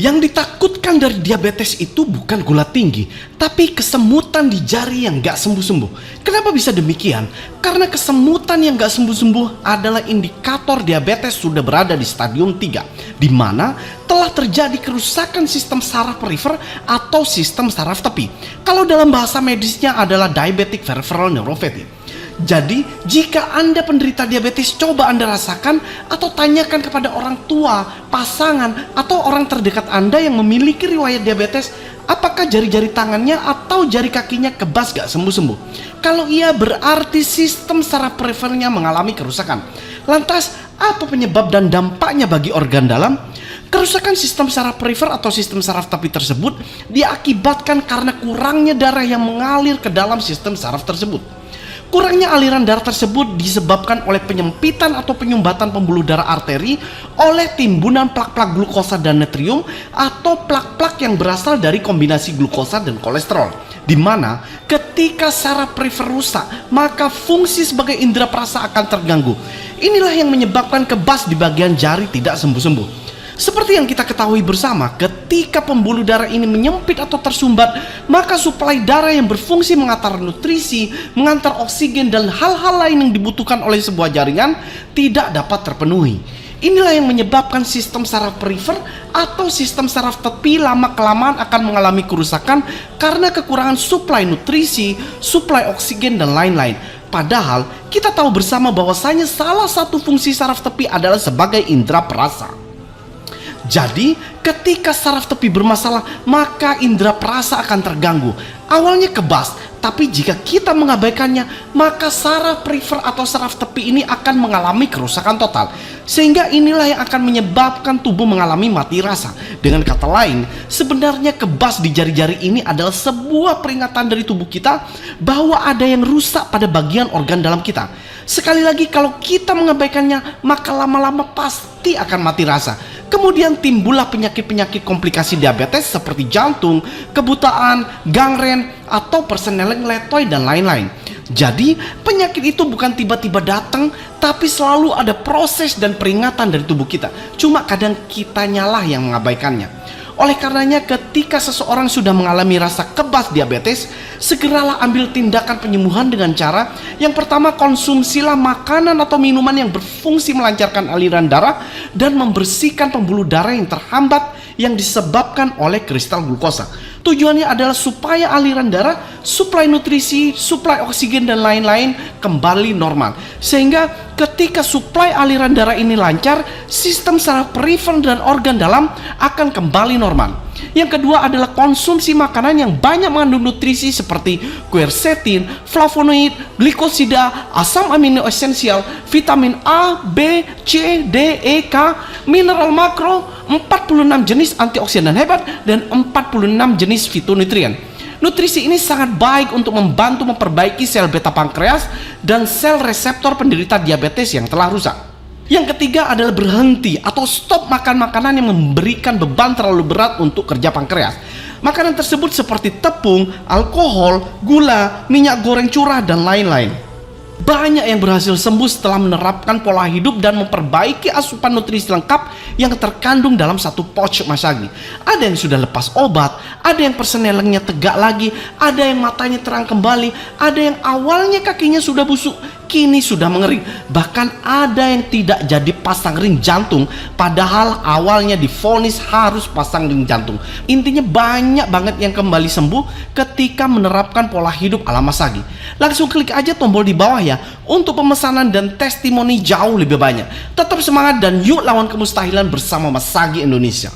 Yang ditakutkan dari diabetes itu bukan gula tinggi, tapi kesemutan di jari yang gak sembuh-sembuh. Kenapa bisa demikian? Karena kesemutan yang gak sembuh-sembuh adalah indikator diabetes sudah berada di stadium 3, di mana telah terjadi kerusakan sistem saraf perifer atau sistem saraf tepi. Kalau dalam bahasa medisnya adalah diabetic peripheral neuropathy. Jadi, jika Anda penderita diabetes, coba Anda rasakan atau tanyakan kepada orang tua, pasangan, atau orang terdekat Anda yang memiliki riwayat diabetes, apakah jari-jari tangannya atau jari kakinya kebas gak sembuh-sembuh? Kalau iya, berarti sistem saraf perifernya mengalami kerusakan. Lantas, apa penyebab dan dampaknya bagi organ dalam? Kerusakan sistem saraf perifer atau sistem saraf tepi tersebut diakibatkan karena kurangnya darah yang mengalir ke dalam sistem saraf tersebut. Kurangnya aliran darah tersebut disebabkan oleh penyempitan atau penyumbatan pembuluh darah arteri oleh timbunan plak-plak glukosa dan natrium atau plak-plak yang berasal dari kombinasi glukosa dan kolesterol. Di mana ketika saraf perifer rusak, maka fungsi sebagai indera perasa akan terganggu. Inilah yang menyebabkan kebas di bagian jari tidak sembuh-sembuh. Seperti yang kita ketahui bersama, ketika pembuluh darah ini menyempit atau tersumbat, maka suplai darah yang berfungsi mengantar nutrisi, mengantar oksigen, dan hal-hal lain yang dibutuhkan oleh sebuah jaringan tidak dapat terpenuhi. Inilah yang menyebabkan sistem saraf perifer atau sistem saraf tepi lama-kelamaan akan mengalami kerusakan karena kekurangan suplai nutrisi, suplai oksigen, dan lain-lain. Padahal kita tahu bersama bahwasanya salah satu fungsi saraf tepi adalah sebagai indera perasa. Jadi, ketika saraf tepi bermasalah, maka indera perasa akan terganggu. Awalnya kebas, tapi jika kita mengabaikannya, maka saraf perifer atau saraf tepi ini akan mengalami kerusakan total. Sehingga inilah yang akan menyebabkan tubuh mengalami mati rasa. Dengan kata lain, sebenarnya kebas di jari-jari ini adalah sebuah peringatan dari tubuh kita bahwa ada yang rusak pada bagian organ dalam kita. Sekali lagi, kalau kita mengabaikannya, maka lama-lama pasti akan mati rasa. Kemudian timbullah penyakit-penyakit komplikasi diabetes seperti jantung, kebutaan, gangren, atau perseneleng letoy, dan lain-lain. Jadi penyakit itu bukan tiba-tiba datang, tapi selalu ada proses dan peringatan dari tubuh kita. Cuma kadang kitanyalah yang mengabaikannya. Oleh karenanya, ketika seseorang sudah mengalami rasa kebas diabetes, segeralah ambil tindakan penyembuhan dengan cara yang pertama, konsumsilah makanan atau minuman yang berfungsi melancarkan aliran darah dan membersihkan pembuluh darah yang terhambat yang disebabkan oleh kristal glukosa. Tujuannya adalah supaya aliran darah, suplai nutrisi, suplai oksigen, dan lain-lain kembali normal. Sehingga ketika suplai aliran darah ini lancar, sistem saraf perifer dan organ dalam akan kembali normal. Yang kedua adalah konsumsi makanan yang banyak mengandung nutrisi seperti quercetin, flavonoid, glikosida, asam amino esensial, vitamin A, B, C, D, E, K, mineral makro, 46 jenis antioksidan hebat, dan 46 jenis fitonutrien. Nutrisi ini sangat baik untuk membantu memperbaiki sel beta pankreas dan sel reseptor penderita diabetes yang telah rusak. Yang ketiga adalah berhenti atau stop makan makanan yang memberikan beban terlalu berat untuk kerja pankreas. Makanan tersebut seperti tepung, alkohol, gula, minyak goreng curah, dan lain-lain. Banyak yang berhasil sembuh setelah menerapkan pola hidup dan memperbaiki asupan nutrisi lengkap yang terkandung dalam satu pouch Masagi. Ada yang sudah lepas obat, ada yang persenelengnya tegak lagi, ada yang matanya terang kembali, ada yang awalnya kakinya sudah busuk, kini sudah mengering. Bahkan ada yang tidak jadi pasang ring jantung, padahal awalnya divonis harus pasang ring jantung. Intinya banyak banget yang kembali sembuh ketika menerapkan pola hidup ala Masagi. Langsung klik aja tombol di bawah ya untuk pemesanan dan testimoni jauh lebih banyak. Tetap semangat dan yuk lawan kemustahilan bersama Masagi Indonesia.